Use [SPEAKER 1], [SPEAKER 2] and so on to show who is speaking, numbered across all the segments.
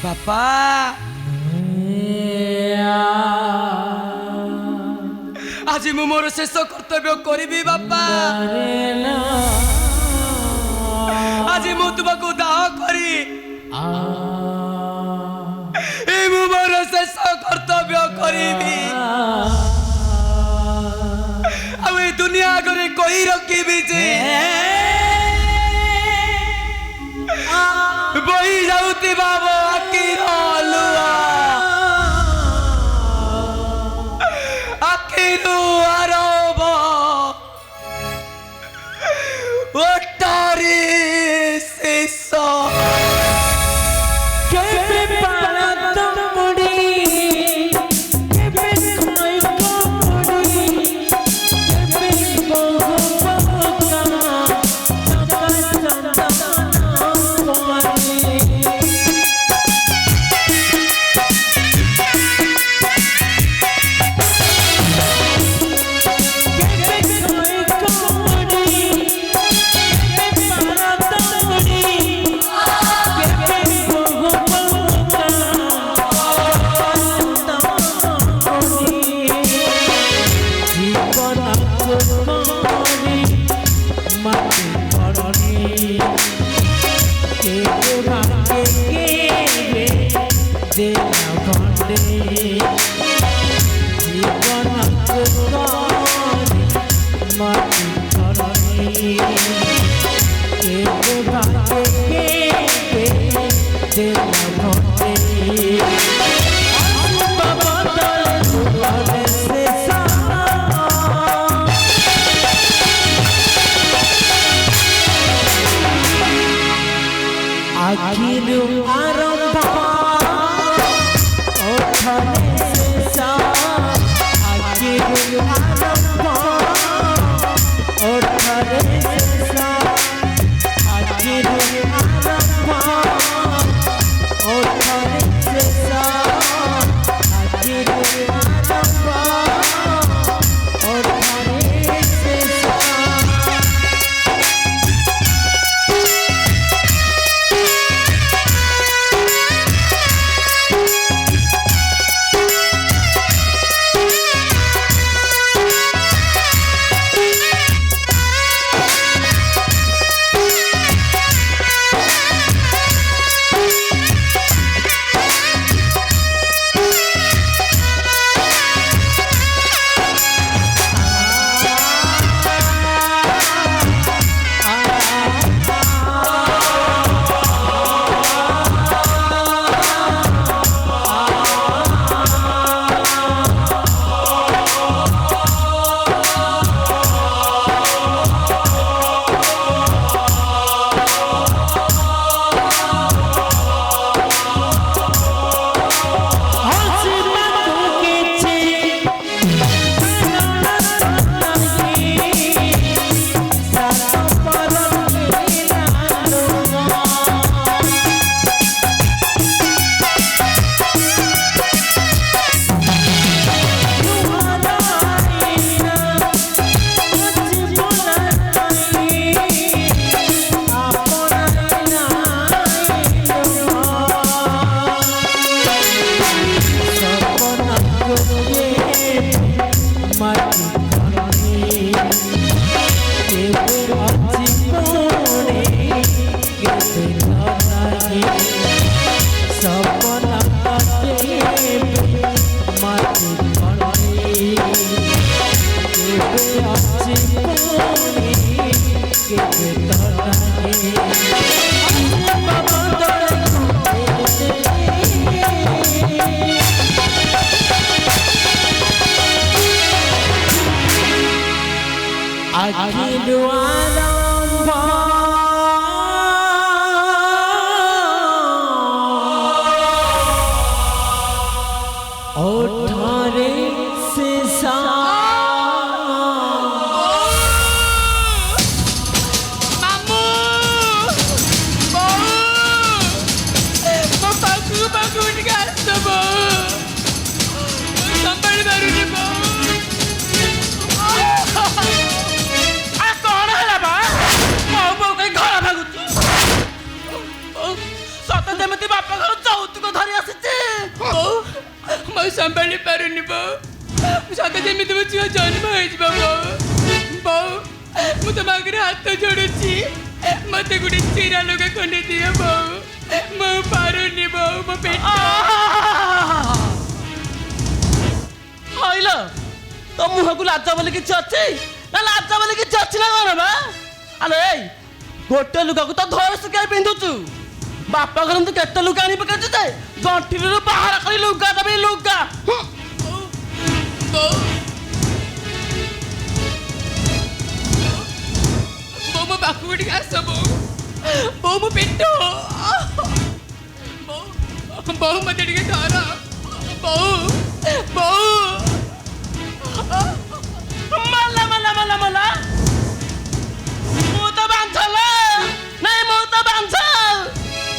[SPEAKER 1] বাপা আজি মু মোর শেষ কর্তব্য করিবি বাপা আজি মু তোমাকে দাহ করি এই মু মোর শেষ কর্তব্য করিবি আমি দুনিয়া করে কই রখিবি যে বহি যাউতি বাবা আকির লুয়া আকিরু আরব ওটারি শিষ্য
[SPEAKER 2] কেবে পারত মুড়ি কেবে খাইব মুড়ি কেবে বহু বহুতা আখিরু আরম্ভ ওঠানে শেষ আখিরু আরম্ভ ওঠানে শেষ আখিরু আরম্ভ ওঠানে শেষ আখিরু আরম্ভ ওঠানে শেষ
[SPEAKER 1] ସମ୍ଭାଳି ପାରୁନି ବୋଉ ସତେ ଯେମିତି ମୋ ଝିଅ ଜନ୍ମ ହେଇଯିବ ବୋଉ ମୁଁ ତମ ଆଗରେ ହାତ ଯୋଡୁଛି ମତେ ଗୋଟେ ଚିରା ଲୁଗା ଖଣ୍ଡେ ଦିଅ ବୋଉ ମୁଁ ପାରୁନି ବୋଉ ମୋ ପେଟ
[SPEAKER 3] ହଇଲ ତୋ ମୁହଁକୁ ଲାଜ ବୋଲି କିଛି ଅଛି ନା ଲାଜ ବୋଲି କିଛି ଅଛି ନା କଣ ବା ଆଲୋ ଏଇ ଗୋଟେ ଲୁଗାକୁ ତ ଧର ଶୁଖାଇ ପିନ୍ଧୁଛୁ ବାପା ଘରନ୍ତୁ କେତେ ଲୁଗା ଆଣି ପକେଇଛୁ ଯେ ଗଣ୍ଠିରୁ ବାହାର କରି ଲୁଗା ଦେବି ଲୁଗା
[SPEAKER 1] ବୋଉ ମୋ ପାଖକୁ ଟିକେ ଆସ ବୋଉ ମୋ ପେଟ ବୋଉ ମତେ ଟିକେ ଧର ବୋଉ
[SPEAKER 3] ମାଲା ମାଲା ମାଲା ମାଲା ମୁଁ ତ ବାଞ୍ଛଲ ନାଇଁ ମୁଁ ତ ବାଞ୍ଛ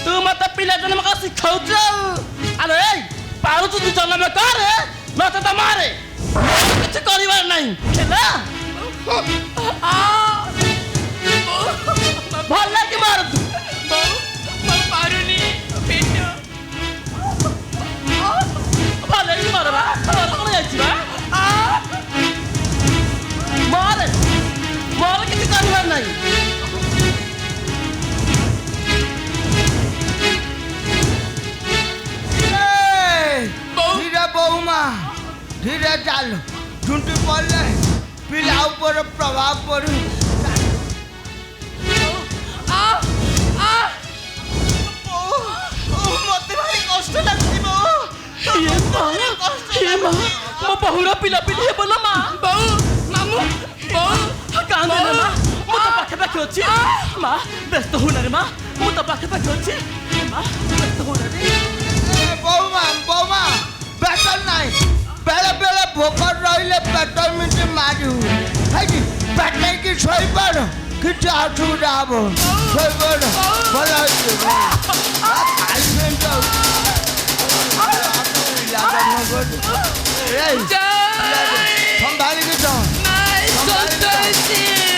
[SPEAKER 3] ତୁ ମତେ ପିଲା ଜନ୍ମ କରି ଶିଖାଉଛୁ ଆଲୋ ଏଇ ପାରୁଛୁ ତୁ ଜନ୍ମ କରେ ମତେ ତ ମାରେ କିଛି କରିବାର ନାହିଁ ହେଲା ଭଲ ଲାଗି ମାରୁଛୁ
[SPEAKER 1] ବୋଉ ପାରୁନି ପେଟ
[SPEAKER 3] ଭଲ ଲାଗି ମାରବା କଣ ଯାଇଛି ବା ମାରେ କିଛି କରିବାର ନାହିଁ
[SPEAKER 4] ধীরে বৌমা ধীরে চাল ঝুঁটি পড়লে পিলা উপরে প্রভাব পড়ে
[SPEAKER 3] মতে ভারি কষ্ট লাগছে মা ମୋ ବହୁର ପିଲାପିଲି ହେବ ନା ମା
[SPEAKER 1] ବୋଉ ମାମୁଁ ବୋଉ
[SPEAKER 3] କାନ୍ଦେ ନା ମା ମୁଁ ତ ପାଖାପାଖି ଅଛି ମା ବ୍ୟସ୍ତ ହଉନାରେ ମା ମୁଁ ତ ପାଖାପାଖି ଅଛି ମା ବ୍ୟସ୍ତ ହଉନାରେ
[SPEAKER 4] বৌমা বেতন নাই বেড়ে বেড়ে ভোকর রইলে পেটর মিটে মারি হ্যাঁ পেটে কি শৈবার কিছু অসুবিধা হবো শৈবার ভালো হচ্ছে সম্ভালি কিছু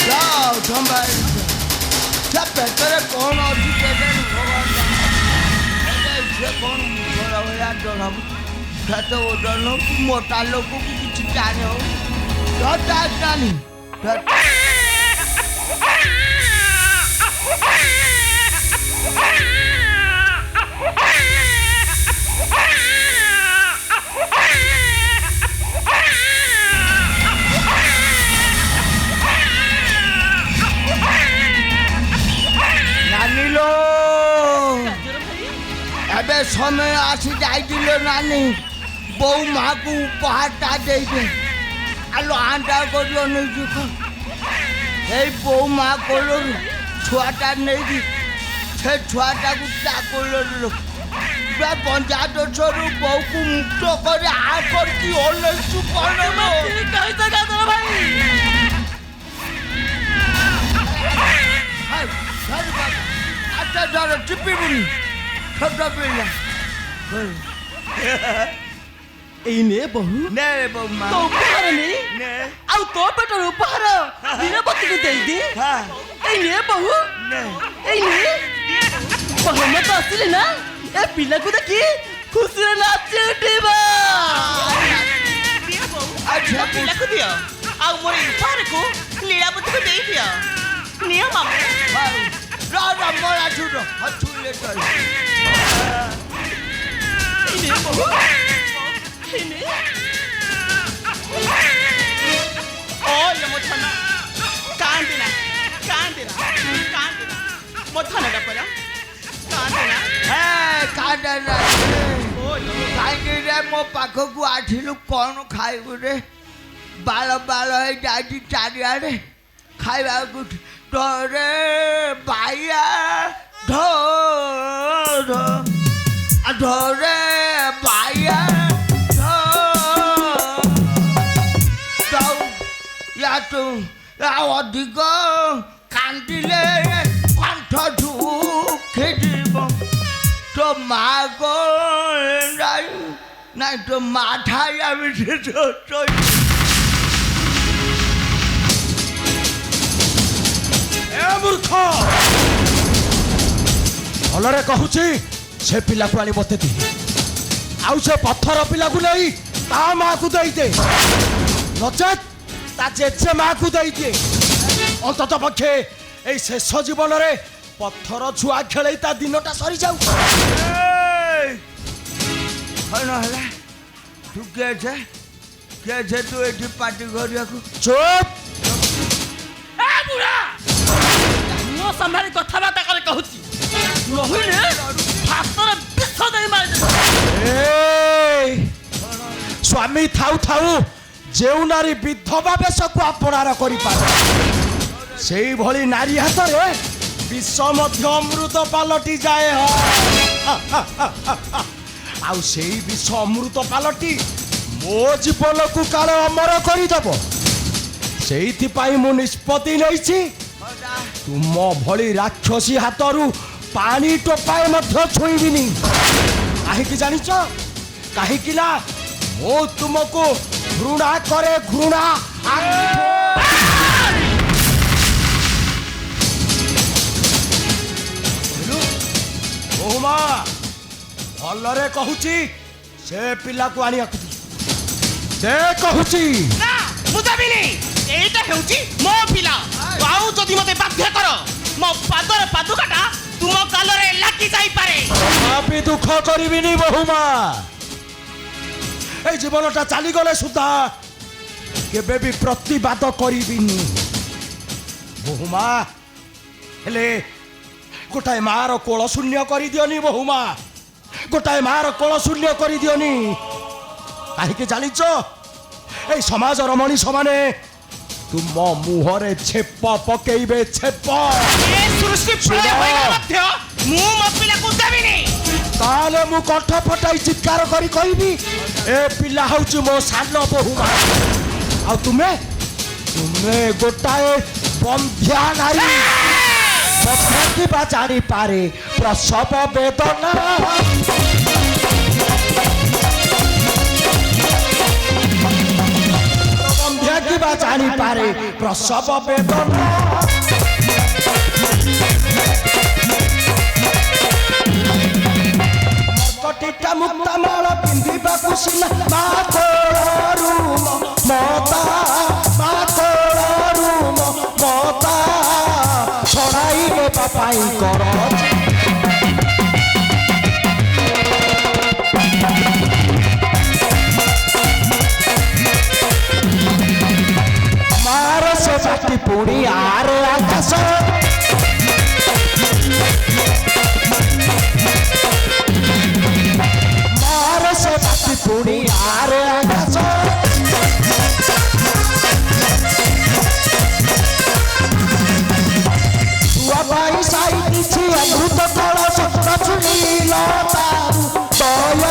[SPEAKER 4] যাও সম্ভালি পেটরে কোন অসুখ ভগবান সে কোন বড় হয়ে জনাব খেত ওজন মোটা লোক কিছু জানে জানি নানিলো এবে সময় আসি যাইছিল নানি বউ মাকে উপহারটা দেইবে আলো আন্ডা করলো নেই এই বউ মা করলো ছুয়াটা নেই সে ছুয়াটাকে তা করলো পঞ্চায়েত সরু বউকে মুক্ত করে আর কি হলো একটু করলো আচ্ছা ধরো চিপিবুনি ছোট পিলা
[SPEAKER 3] ଏଇ ନେ ବହୁ
[SPEAKER 4] নে বৌমা
[SPEAKER 3] ତୋ ଉପହାର ନେ
[SPEAKER 4] নে
[SPEAKER 3] ଆଉ ତୋ ପେଟର ଉପହାର ବୀରବତୀକୁ ଦେଇଦେ
[SPEAKER 4] হ্যাঁ
[SPEAKER 3] ଏଇ ନେ ବହୁ
[SPEAKER 4] নে
[SPEAKER 3] ଏଇ ନେ ବହୁ ମତେ ଆସିଲି ନା ଏ ପିଲାକୁ ଦେଖି ଖୁସିରେ ନାଚି ଉଠିବ
[SPEAKER 4] আচ্ছা
[SPEAKER 5] ପିଲାକୁ ଦିଅ ଆଉ ମୋର ଉପହାରକୁ ଲୀଳାବତୀକୁ ଦେଇଦିଅ ନିଅ ମାମୁଁ
[SPEAKER 4] রাজা মরা ছোট হচ্ছুলে চল
[SPEAKER 3] ଏଇ ନେ ବହୁ ଏଇ নে
[SPEAKER 5] ଓଲୋ ମୋ ଧନ କାନ୍ଦିନା ମୋ ଧନଟା ପରା କାନ୍ଦିନା
[SPEAKER 4] হ্যাঁ কাঁদে না
[SPEAKER 5] ଓଲୋ
[SPEAKER 4] কাইনি রে মো পাখকু আসিলু কোন খাইবু রে বাল বাল হয়ে যাইছি চারিয়ারে খাইবাকু ধরে বাইয়া ধরে বাইয়া ইয়াতো অধিক কান্দিলে কণ্ঠ ঢুকে দিব তো মা গো নাই তো মাথায় আমি
[SPEAKER 6] মূর্খ ଭଲରେ କହୁଛି ସେ ପିଲାକୁ ଆଣି ମୋତେ ଦେ ଆଉ ସେ ପଥର ପିଲାକୁ ନେଇ ତା ମାକୁ ଦେଇଦେ ନଚେତ୍ ତା ଜେଜେ ମାକୁ ଦେଇଦିଏ ଅନ୍ତତ ପକ୍ଷେ ଏଇ ଶେଷ ଜୀବନରେ ପଥର ଛୁଆ ଖେଳେଇ ତା ଦିନଟା ସରିଯାଉ।
[SPEAKER 4] କଣ ହେଲା ତୁ କିଏ ଛେ ତୁ ଏଠି ପାର୍ଟି କରିବାକୁ?
[SPEAKER 6] ଚୁପ୍
[SPEAKER 3] ଏ ବୁଢ଼ା ମୋ ସାମ୍ନାରେ କଥାବାର୍ତ୍ତା କରି କହୁଛି ନହେଲେ ହାତରେ ବିଷ ଦେଇ ମାରିଦେବି।
[SPEAKER 6] ଏଇ ସ୍ୱାମୀ ଥାଉ ଥାଉ ଯେଉଁ ନାରୀ ବିଧବା ବେଶକୁ ଆପଣାର କରିପାରେ ସେଇଭଳି ନାରୀ ହାତରେ ବିଷ ମଧ୍ୟ ଅମୃତ ପାଲଟି ଯାଏ। ଆଉ ସେଇ ବିଷ ଅମୃତ ପାଲଟି ମୋ ଜୀବନକୁ କାଳ ଅମର କରିଦେବ। ସେଇଥିପାଇଁ ମୁଁ ନିଷ୍ପତ୍ତି ନେଇଛି ତୁମ ଭଳି ରାକ୍ଷସୀ ହାତରୁ ପାଣି ଟୋପାଏ ମଧ୍ୟ ଛୁଇଁବିନି। କାହିଁକି ଜାଣିଛ? କାହିଁକି ନା ମୁଁ ତୁମକୁ ଘୃଣା କରେ ଘୃଣା। ବୋହୁମା ଭଲରେ କହୁଛି ସେ ପିଲାକୁ ଆଣିବାକୁ ଦେ କହୁଛି।
[SPEAKER 5] ନା ମୁଁ ଦେବିନି। ଏଇଟା ହେଉଛି ମୋ ପିଲା। ଆଉ ଯଦି ମତେ ବାଧ୍ୟ କର ମୋ ପାଦର ପାଦୁକାଟା ତୁମ ଗାଲରେ ଲାଗି ଯାଇପାରେ।
[SPEAKER 6] ତଥାପି ଦୁଃଖ କରିବିନି ବୋହୁମା। এই জীবনটা চালিগলে সুদ্ধা কেবে বি প্রতিবাদ করিবিনি। বহুমা হেলে গোটাଏ মার কোଳ শূন্য କରି দিওনি বহুমা। গোটাଏ মার কোଳ শূন্য କରି দিওনি। কাহিকি জানিছ এই সমাজর মଣିষ মানে তুম মুহরে ছেপ পকেইবে ছেপ।
[SPEAKER 5] ଏ ସୃଷ୍ଟି ପ୍ରଳୟ ହୋଇଗଲେ ମଧ୍ୟ ମୁଁ ମୋ ପିଲାକୁ ଦେବିନି।
[SPEAKER 6] তাহলে মু কণ্ঠ ফটাই চিৎকার করি কইবি এ পিলা হচ্ছে মো সান বহুমা। আর তুমি তুমি গোটাଏ বন্ধ্যা নারী। বন্ধ্যা কিবা জানি পারে প্রসব বেদনা। বন্ধ্যা কিবা জানি পারে প্রসব বেদনা। কটিটা মুক্তা মাଳ ପିନ୍ଧିବାକୁ ସିନା ମା କୋଳରୁ ମମତା ମା କୋଳରୁ ମମତା ଛଡ଼ାଇ ନେବା ପାଇଁ କର। ମାର ସେ ବାଟି ପୁଣି ଆରେ ଆକାଶ। পুড়ি আর আকাশ তুয়া পাই সাই দিছি অমৃত কলস রচনীল তারু দয়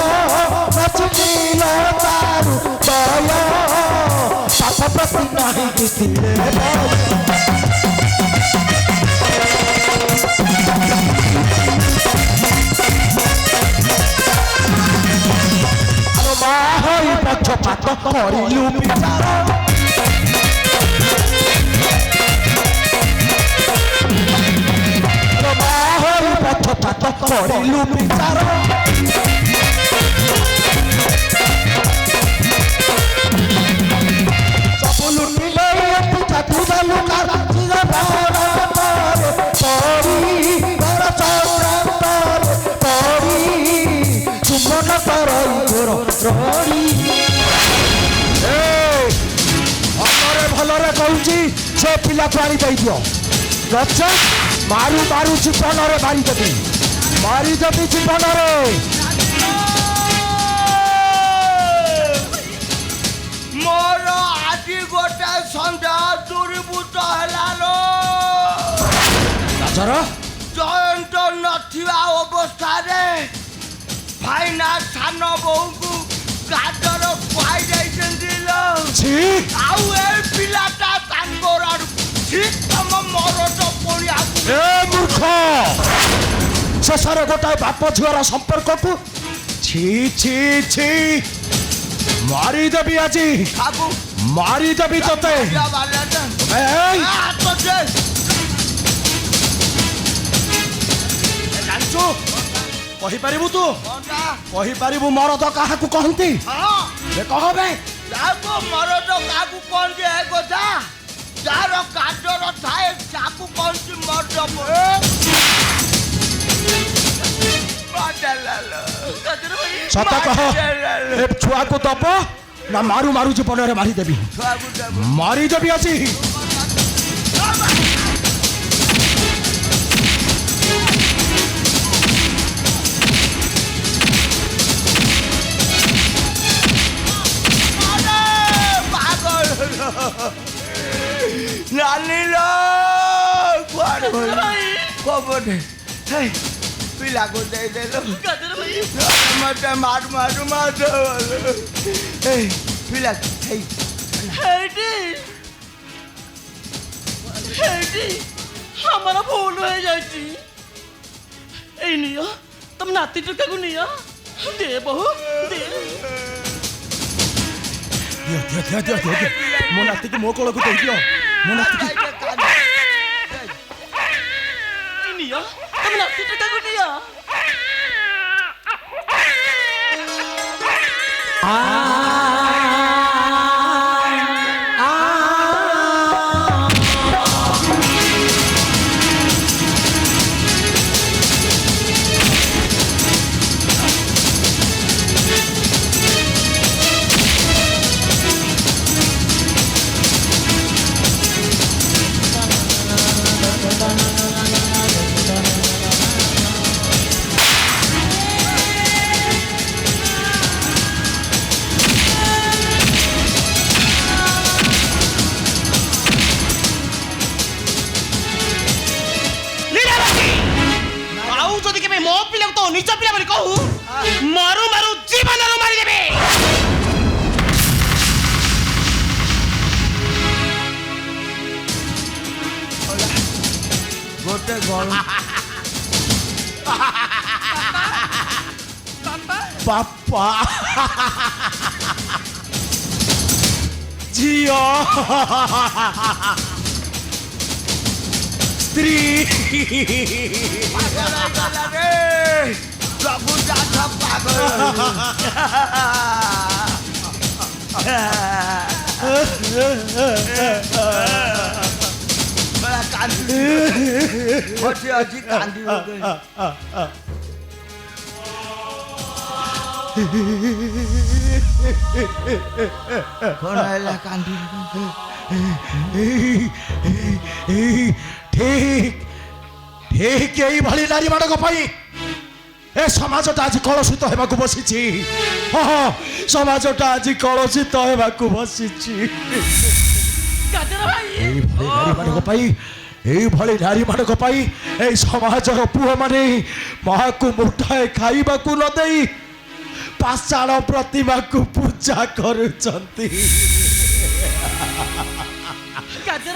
[SPEAKER 6] রচনীল তারু দয় পাপ প্রতি নাহি দিছিলে পক্ষপাত করিলু বিচার। পক্ষপাত করিলু বিচার। সবু লুটিলে পিঠা তুদালু কার চির ভরা পরে পরি ঘর চৌরান্তরে পরি চুম্বন করই ঘোর রড়ি। ভଲରେ କହୁଛି ସେ ପିଲାକୁ ଆଣି ଦେଇଦିଅ ନଚେତ୍ ମାରୁ ମାରୁ ଜୀବନରେ ମାରିଦେବି ମାରିଦେବି ଜୀବନରେ।
[SPEAKER 4] ମୋର ଆଜି ଗୋଟେ ସନ୍ଦେହ ଦୂରୀଭୂତ ହେଲାଲୋ।
[SPEAKER 6] ରାଜର
[SPEAKER 4] ଜୟନ୍ତ ନଥିବା ଅବସ୍ଥାରେ ଭାଇନା ସାନ ବୋହୂଙ୍କୁ ଗାଜର ଖୁଆଇ ଯାଇଛନ୍ତି ଲୋ। ଆଉ ଏ ପିଲାଟା ତାଙ୍କର ଆଡକୁ ଠିକ୍ ତମ ମରଦ ପଡ଼ିଆକୁ।
[SPEAKER 6] ଏ ମୂର୍ଖ ଶେଷରେ ଗୋଟାଏ ବାପ ଝିଅର ସମ୍ପର୍କକୁ ଛି ଛି ଛି ମାରିଦେବି ଆଜି
[SPEAKER 4] ବାବୁ
[SPEAKER 6] ମାରିଦେବି ତତେ। ଜାଣିଛୁ କହିପାରିବୁ ତୁ
[SPEAKER 4] କଣଟା
[SPEAKER 6] କହିପାରିବୁ ମରଦ କାହାକୁ କହନ୍ତି
[SPEAKER 4] ହଁ
[SPEAKER 6] ଏ କହ ବେ
[SPEAKER 4] ଯାହାକୁ ମରଦ କାହାକୁ କହନ୍ତି ଏ କଥା ଯାହାର କାର୍ଯ୍ୟର ଥାଏ ତାକୁ କହନ୍ତି ମରଦ
[SPEAKER 6] ସତ କହ ଏ ଛୁଆକୁ ଦବ ନା ମାରୁ ମାରୁ ଜୀବନରେ ମାରିଦେବି ମାରିଦେବି ଆଜି
[SPEAKER 4] ନାନୀଲୋ କୁଆଡ଼େ ଗଲୁ କବଟେ ହେଇ ପିଲାକୁ ଦେଇଦେଲୁ ମତେ ମାରୁ ମାରୁ ମାରୁ ହେଇ ପିଲା ହେଇ
[SPEAKER 3] ହେଇଟି ହେଇଟି আমার ভুল হয়ে যাচ্ছি এই নিও তুমি নাতি টুকাକୁ নিও দে বহু দে
[SPEAKER 6] ଦିଅ ମୋ ନାତିକି ମୋ କୋଳକୁ ଦେଇଦିଅ ମୋ ନାତିକି
[SPEAKER 3] এই নিও তুমি নাতি টুকাକୁ নিও
[SPEAKER 5] নিজ পিলা বলি কহু মারু মারু জীবনରୁ মারিদেবে
[SPEAKER 4] ଗୋଟେ ଗଳ
[SPEAKER 6] ବାପା ଝିଅ ସ୍ତ୍ରୀ
[SPEAKER 4] ସବୁ ଯାହା ପାଗଳ କାନ୍ଦି ଅଛି ଅଛି କାନ୍ଦିବ କଣ ହେଲା କାନ୍ଦିବ
[SPEAKER 6] ଠିକ ଠିକ এইভাবে নারী ମାନଙ୍କ ପାଇଁ ଏ ସମାଜଟା ଆଜି କଳୁଷିତ ହେବାକୁ ବସିଛି ହଁ ସମାଜଟା ଆଜି କଳୁଷିତ ହେବାକୁ ବସିଛି এইভাবে নারীମାନଙ୍କ ପାଇଁ এই ସମାଜର ପୁଅମାନେ ମାଆକୁ ମୁଠାଏ ଖାଇବାକୁ ନ ଦେଇ ପାଷାଣ ପ୍ରତିମାକୁ ପୂଜା କରୁଛନ୍ତି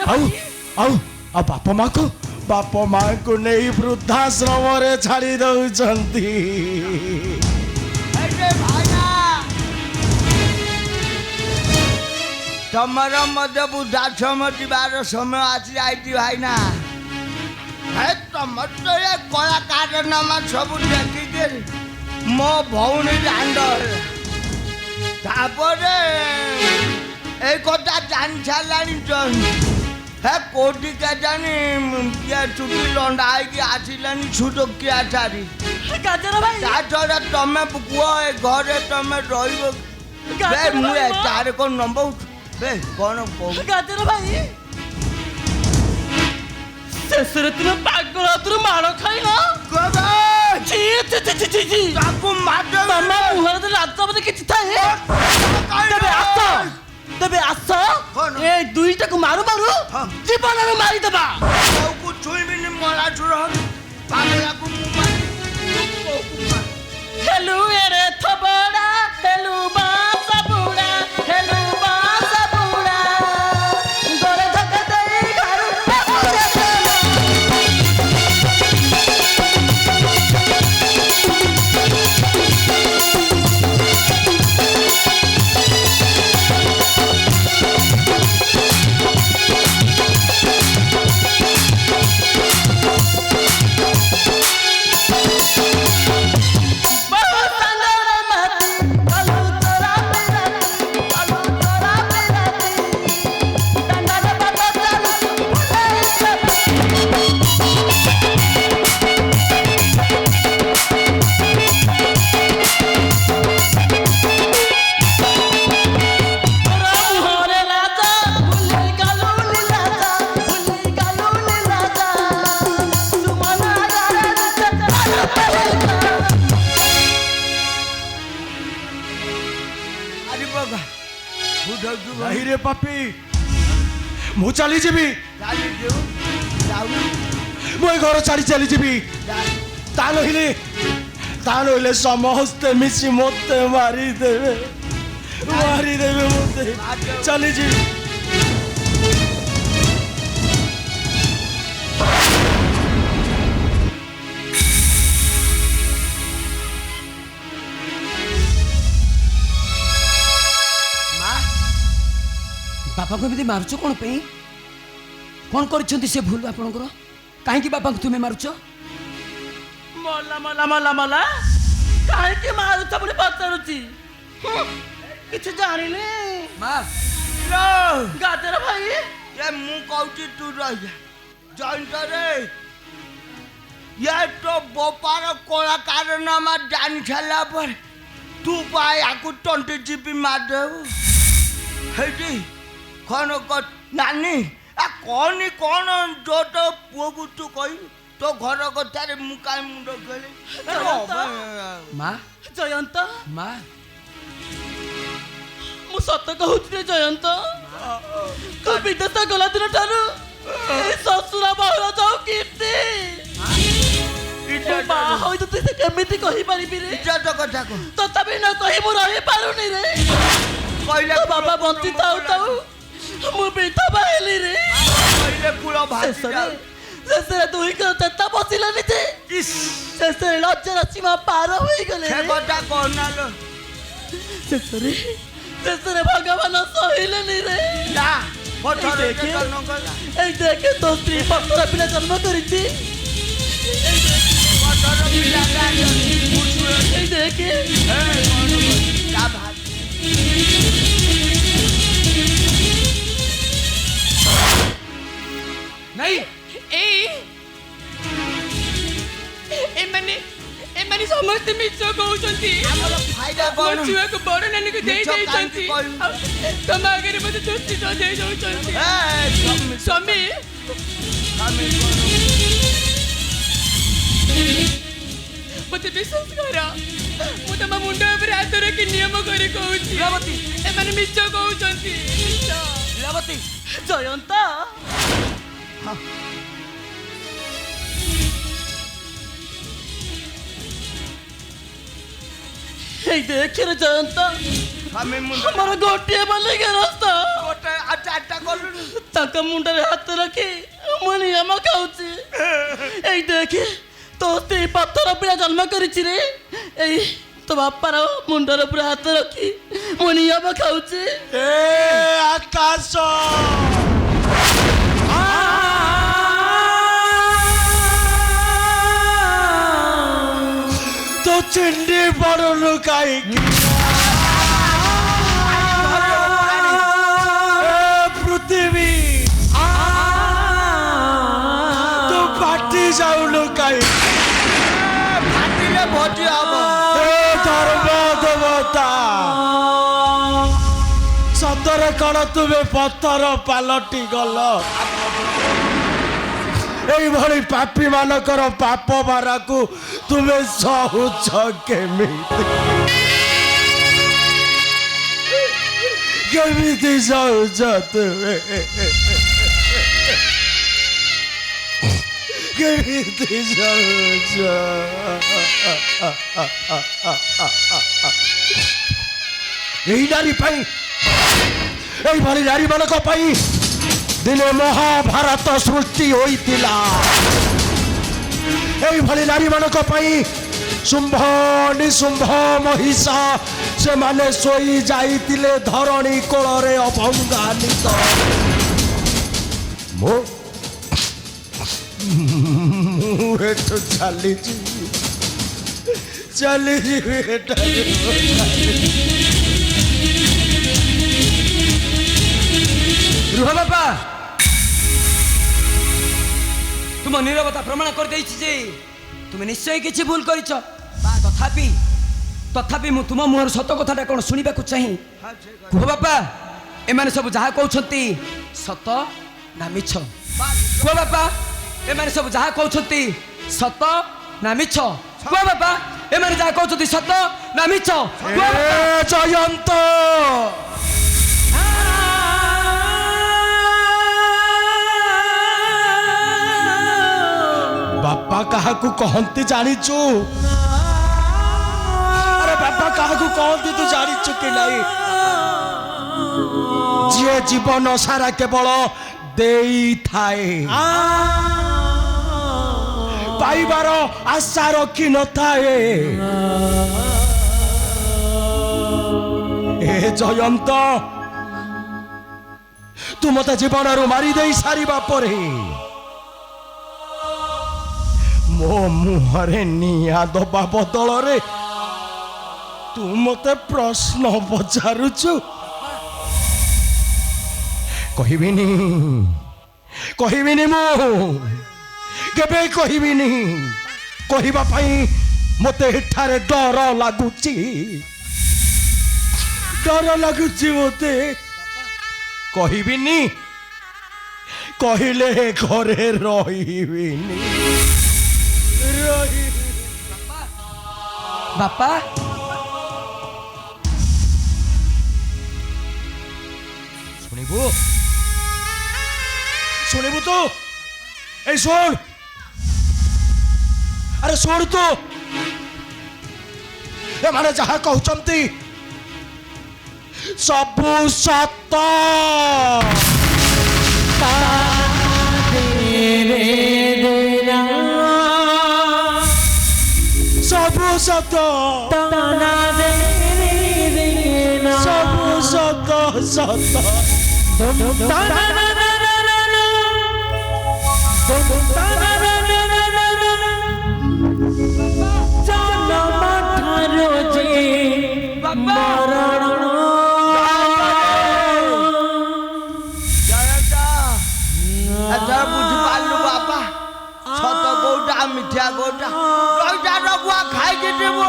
[SPEAKER 6] ଆଉ ଆଉ ଆଉ ବାପା ମାଆଙ୍କୁ ନେଇ ବୃଦ୍ଧାଶ୍ରମରେ ଛାଡ଼ି ଦଉଛନ୍ତି
[SPEAKER 4] ତମର ମଧ୍ୟ ବୃଦ୍ଧାଶ୍ରମ ଯିବାର ସମୟ ଆସି ଯାଇଛି ଭାଇନା ତମର ତ ଏ କଳାକାରନାମା ସବୁ ଦେଖିକିରି ମୋ ଭଉଣୀ ଦାଣ୍ଡ ତାପରେ এই কথা জানি ছাড়লানি হ্যাঁ কোটি কেজানি চুটি লন্ডা হয়ে আসিলানি সুযোগিয়া ছাড়ি তাছাড়া তুমি কুহ এ ঘরে তুমি রহব মু তার কোন নম্বর বে কোন
[SPEAKER 3] গাজর ভাই শেষরে তুমি পাগল তুই মাড় খাইল
[SPEAKER 4] তাকে মারো
[SPEAKER 3] মামা মুহরে লাজ বলে কিছু থাকে তবে আস তবে আস এই দুইটাকে মারু মারু জীবনরে মারি দেবা
[SPEAKER 4] কেউ ছুঁইবিনি মরা ছুড় পাগলাকে মু মারি
[SPEAKER 3] হেলু এরে থবড়া হেলু বাসা বুড়া হেলু বাসা বুড়া গরে ধক্কা দেই ঘর
[SPEAKER 4] କରିବୁ
[SPEAKER 6] ନାଇଁ ରେ ପାପି ମୁଁ ଚାଲିଯିବି
[SPEAKER 4] ଚାଲିଯିବୁ ଯାଉନୁ
[SPEAKER 6] ମୁଁ ଏ ଘର ଛାଡ଼ି ଚାଲିଯିବି ତା ନହେଲେ ସମସ୍ତେ ମିଶି ମୋତେ ମାରିଦେବେ ମୋତେ ଚାଲିଯିବି
[SPEAKER 1] ବାପାଙ୍କୁ ଏମିତି ମାରୁଛ କ'ଣ ପାଇଁ କ'ଣ କରିଛନ୍ତି ସେ ଭୁଲ ଆପଣଙ୍କର କାହିଁକି ବାପାଙ୍କୁ ତୁମେ ମାରୁଛ
[SPEAKER 3] ମଲା ମଲା ମଲା ମଲା କାହିଁକି ମାରୁଛ ବୋଲି ପଚାରୁଛି କିଛି ଜାଣିନି
[SPEAKER 4] ମା
[SPEAKER 3] ଗାଜର ଭାଇ
[SPEAKER 4] ଏ ମୁଁ କହୁଛି ତୁ ରହିଯା ଜୟନ୍ତରେ ଇଏ ତୋ ବୋପାର କଳା କାରନାମା ଜାଣି ସାରିଲା ପରେ ତୁ ପା ୟାକୁ ତଣ୍ଟି ଚିପି ମାରିଦେବୁ ହେଇଟି କ'ଣ ନାନୀ କହନି କ'ଣ ଯୋଉ ତୋ ପୁଅକୁ ତୁ କହିବୁ ତୋ ଘର କଥାରେ ମୁଁ କାହିଁ ମୁଣ୍ଡ ଖେଳି
[SPEAKER 1] ମା
[SPEAKER 3] ଜୟନ୍ତ
[SPEAKER 1] ମା
[SPEAKER 3] ମୁଁ ସତ କହୁଛି ରେ ଜୟନ୍ତ ତୁ ବିଦେଶ ଗଲା ଦିନ ଠାରୁ ଶ୍ୱଶୁର ବହୁର ଯାଉ କୀର୍ତ୍ତି ବାହା ହୋଇଛନ୍ତି ସେ କେମିତି କହିପାରିବି ରେ
[SPEAKER 4] ଇଜ୍ଜତ କଥା କହ
[SPEAKER 3] ତଥାପି ନ କହି ମୁଁ ରହିପାରୁନି ରେ
[SPEAKER 4] କହିଲେ
[SPEAKER 3] ତୋ ବାବା ବଞ୍ଚି ଥାଉ ଥାଉ ମୁଁ ବିଧବା ହେଲି ରେ
[SPEAKER 4] କହିଲେ କୂଳ ଭାସି ଯାଉ
[SPEAKER 3] ଶେଷରେ ଦୁହିଁଙ୍କର ଚେତା ବସିଲାନି ଯେ ଶେଷରେ ଲଜ୍ଜାର ସୀମା ପାର ହୋଇଗଲେ
[SPEAKER 4] ସେ କଥା କହନାଲୋ
[SPEAKER 3] ଶେଷରେ ଭଗବାନ ସହିଲେନି ରେ
[SPEAKER 4] ନା ପଥର
[SPEAKER 3] ଦେଖେ।
[SPEAKER 4] କେତନ କଲା
[SPEAKER 3] এই দেখে তো স্ত্রী পত্র পিলা জন্ম করেছি
[SPEAKER 4] ପଥର ପିଲା ଗାଡ଼ି
[SPEAKER 3] এই দেখে
[SPEAKER 4] ତା ଭାତ
[SPEAKER 1] ନାଇଁ ଏମାନେ ସମସ୍ତେ ମିଛ କହୁଛନ୍ତି
[SPEAKER 4] ଆମର ଫାଇଦା
[SPEAKER 1] ମୋ
[SPEAKER 4] କ'ଣ
[SPEAKER 1] ଛୁଆକୁ ବଡ଼ ନାନୀକୁ ଦେଇ
[SPEAKER 4] ମିଛ
[SPEAKER 1] ଦେଇଛନ୍ତି
[SPEAKER 4] କାହିଁକି କହିବୁ?
[SPEAKER 1] ଆଉ ତମ ଆଗରେ ମୋତେ ଦୋଷୀ ସଜାଇ ଦଉଛନ୍ତି ସ୍ୱାମୀ ମୋତେ ବିଶ୍ୱାସ କର ମୁଁ ତମ ମୁଣ୍ଡ ଉପରେ ହାତ ରଖି ନିୟମ କରି କହୁଛି ଏମାନେ ମିଛ କହୁଛନ୍ତି ମିଛ।
[SPEAKER 3] জয়ন্ত এই দেখে রে জয়ন্ত
[SPEAKER 4] ସ୍ୱାମୀ ମୁଣ୍ଡ
[SPEAKER 3] আমার গোটিয়ে মালিক রাস্তা
[SPEAKER 4] ଗୋଟେ ଚାରିଟା କଲୁନି
[SPEAKER 3] তাଙ୍କ ମୁଣ୍ଡରେ ହାତ ରଖି ମୁଁ ନିୟମ ଖାଉଛି এই ଦେଖେ ତୋ ସ୍ତ୍ରୀ ପଥର ପିଲା ଜନ୍ମ କରିଛି ରେ ଏଇ ତୋ ବାପାର ମୁଣ୍ଡର ଉପରେ ହାତ ରଖି ମୁଁ ନିୟମ ଖାଉଛି
[SPEAKER 6] ଏ ଆକାଶ ତୋ ଚିଣ୍ଡି ପଡ଼ୁନୁ କାହିଁକି ପୃଥିବୀ ତୁ ପାଟି ଯାଉନୁ କାହିଁକି
[SPEAKER 4] ଫାଟିଲେ ଭୋଜି ହବ
[SPEAKER 6] ଧର୍ମ ଦେବତା ସତରେ କ'ଣ ତୁମେ ପଥର ପାଲଟି ଗଲ এইভাবে পাপী মানকর পাপ মারাকু তুমি সহুছ কেমিতি কেমিতি সহুছ তুমি কেমিতি সহুছ এই নারী পাই এইভাবে নারী মানক পাই দিনে মহাভারত সৃষ্টি হইতিলা এইভাবে নারী মানক পাই শুম্ভ নিশুম্ভ মহিষা সেমানে শোই যাইতিলে ধরণী কোଳରେ অভঙ্গানিত ମୁଁ ଏଠୁ ଚାଲିଯିବି ଏଠାରୁ
[SPEAKER 1] ରୁହ ବାପା ତୁମ ନୀରବତା ପ୍ରମାଣ କରିଦେଇଛି ଯେ ତୁମେ ନିଶ୍ଚୟ କିଛି ଭୁଲ କରିଛ ତଥାପି ମୁଁ ତୁମ ମୁହଁର ସତ କଥାଟା କ'ଣ ଶୁଣିବାକୁ ଚାହିଁ କୁହ ବାପା ଏମାନେ ସବୁ ଯାହା କହୁଛନ୍ତି ସତ ନା ମିଛ କୁହ ବାପା ଏମାନେ ସବୁ ଯାହା କହୁଛନ୍ତି ସତ ନା ମିଛ କୁହ ବାପା ଏମାନେ ଯାହା କହୁଛନ୍ତି ସତ ନା ମିଛ
[SPEAKER 6] ଜୟନ୍ତ बापा कहा कहती जानिचु अरे बापा कहा कहती तू जानिचु कि नहीं जी जीवन सारा केवल देई थाए पाइबार आशा रखी न थाए ए जयंत तू मत जीवन मारी दे सारिबा परे मो मुहरे निया दबा बदल रे तू मते प्रश्न पचारुचु कहबिनी मु केबे कहबिनी कहबा पई मते एठारे डर लागुची मते कहबिनी कहले घरे रहिबिनी
[SPEAKER 1] बापा
[SPEAKER 6] शुणिबु तो ए सुन अरे सुन तू ए माने जहा कहउचंती सबु सत सबु सत सबु सत सत
[SPEAKER 4] बुझिपालु बापा सत कोटा मिठा कोटा रईटा रगुआ खाई के देबो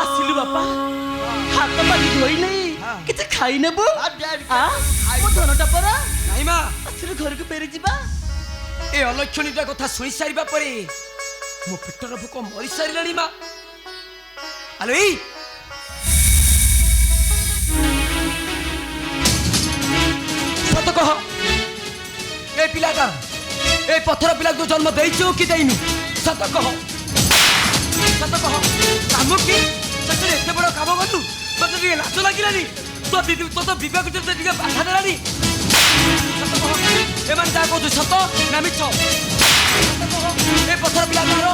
[SPEAKER 3] आसिलु बापा हाथ पानी धोई नहीं किछ खाई नेबो मो धनटा परा
[SPEAKER 1] नाई मा
[SPEAKER 3] आसिलु घर को फेरी जिबा
[SPEAKER 1] ए अलक्षणीटा कथा शुणी सारिबा परे मो पेटर भोक मरी सारिलाणी मा आलो ए सत कह ए पिलाटा ए पत्थर पिला को जन्म देइछु कि देइनु सत कह काम कि सतरे एते बड़ काम कलु तते टिके लाज लागिलानी तो दीदी तो विवेक जते टिके बाधा देलानी सत कह ए मान जा को सत ना मिछ सत कह ए पत्थर पिला मारो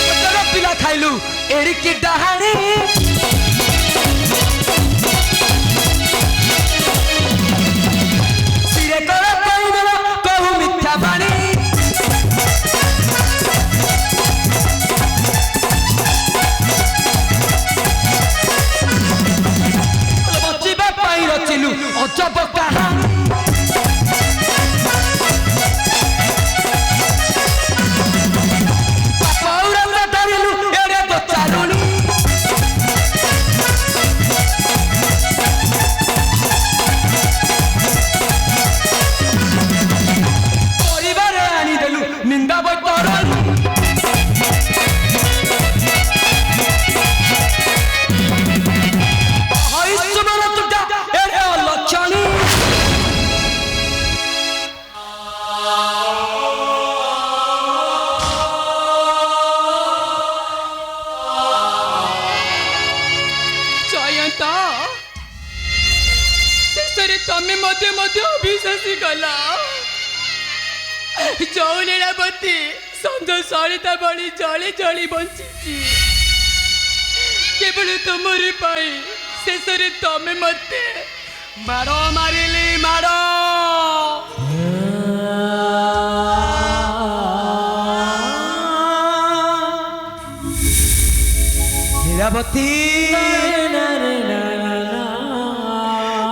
[SPEAKER 1] पत्थर पिला खाइलु एरी की डहाणी सिरे कर कोई देला कहू मिथ्या बाणी बचिबा पाई रचिलु अजब कहानी पौरंगा धरिलु एरे तो चालुनी परिवारे आनी देलु निंदा बतरलु हई सुमन तुटा एरे लक्षणी जयंत शेषରେ ତମେ ମଧ୍ୟ ଅବିଶ୍ୱାସୀ କଲ ଯୋଉ ଲୀଳାବତୀ ସଞ୍ଜ ସଳିତା ଭଳି ଜଳି ଜଳି ବଞ୍ଚିଛି କେବଳ ତୁମରି ପାଇଁ ଶେଷରେ ତମେ ମୋତେ ମାଡ଼ ମାରିଲି ମାଡ଼ ଲୀଳାବତୀ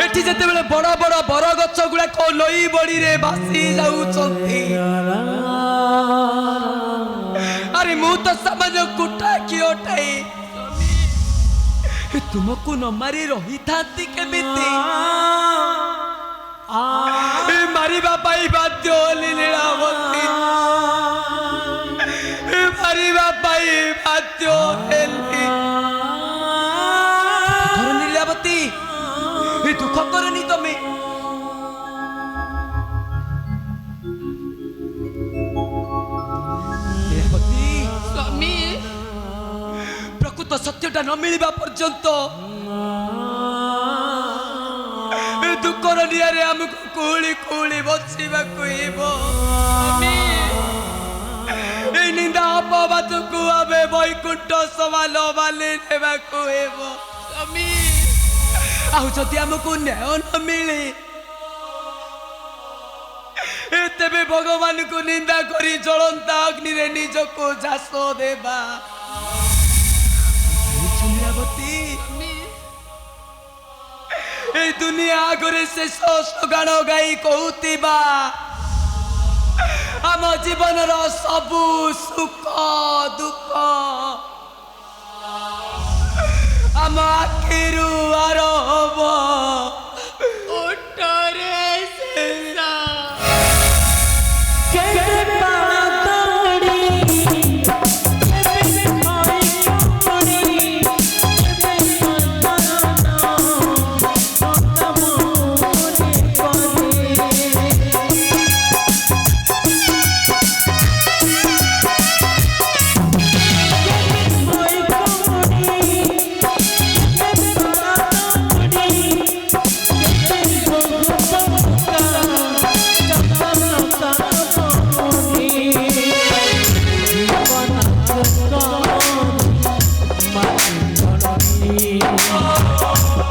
[SPEAKER 1] ଏଠି ଯେତେବେଳେ ବଡ଼ ବଡ଼ ବରଗଛ ଗୁଡାକ ନଈ ବଡ଼ିରେ ଭାସି ଯାଉଛନ୍ତି ଆରେ ମୁଁ ତ ସାମାନ୍ୟ କୁଟା କିଓଟାଇ ତୁମକୁ ନ ମାରି ରହିଥାନ୍ତି କେମିତି ମାରିବା ପାଇଁ ବାଧ୍ୟ ହେଲି ଲୀଳାବତୀ ମାରିବା ପାଇଁ ବାଧ୍ୟ ହେଲି ସାହାଯ୍ୟଟା ନ ମିଳିବା ପର୍ଯ୍ୟନ୍ତ ଏ ଦୁଃଖର ନିଆଁରେ ଆମକୁ କୁହୁଳି କୁହୁଳି ବସିବାକୁ ହେବ। এই নিন্দা অপবাদକୁ ଆମେ ବୈକୁଣ୍ଠ ସମାନ ମାନି ନେବାକୁ ହେବ। ସ୍ୱାମୀ ଆଉ ଯଦି ଆମକୁ ନ୍ୟାୟ ନ ମିଳେ ତେବେ ଭଗବାନଙ୍କୁ ନିନ୍ଦା କରି ଜ୍ୱଳନ୍ତା ଅଗ୍ନିରେ ନିଜକୁ ଝାସ ଦେବା। এই দুনিଆ ଆଗରେ ଶେଷ ସଗାଣ ଗାଇ କହୁଥିବା ଆମ ଜୀବନର ସବୁ ସୁଖ ଦୁଃଖ ଆମ ଆଖିରୁ ଆରମ୍ଭ ଓଠରେ ଶେଷ।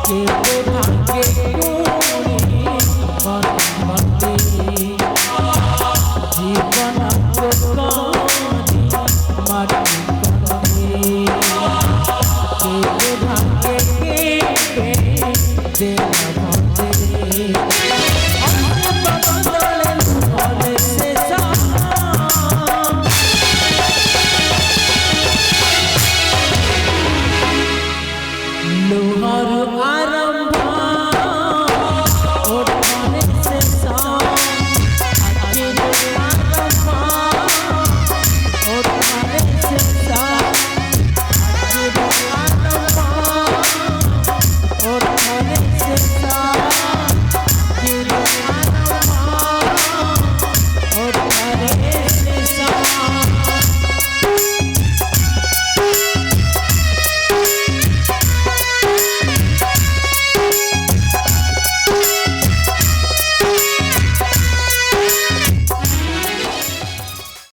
[SPEAKER 2] के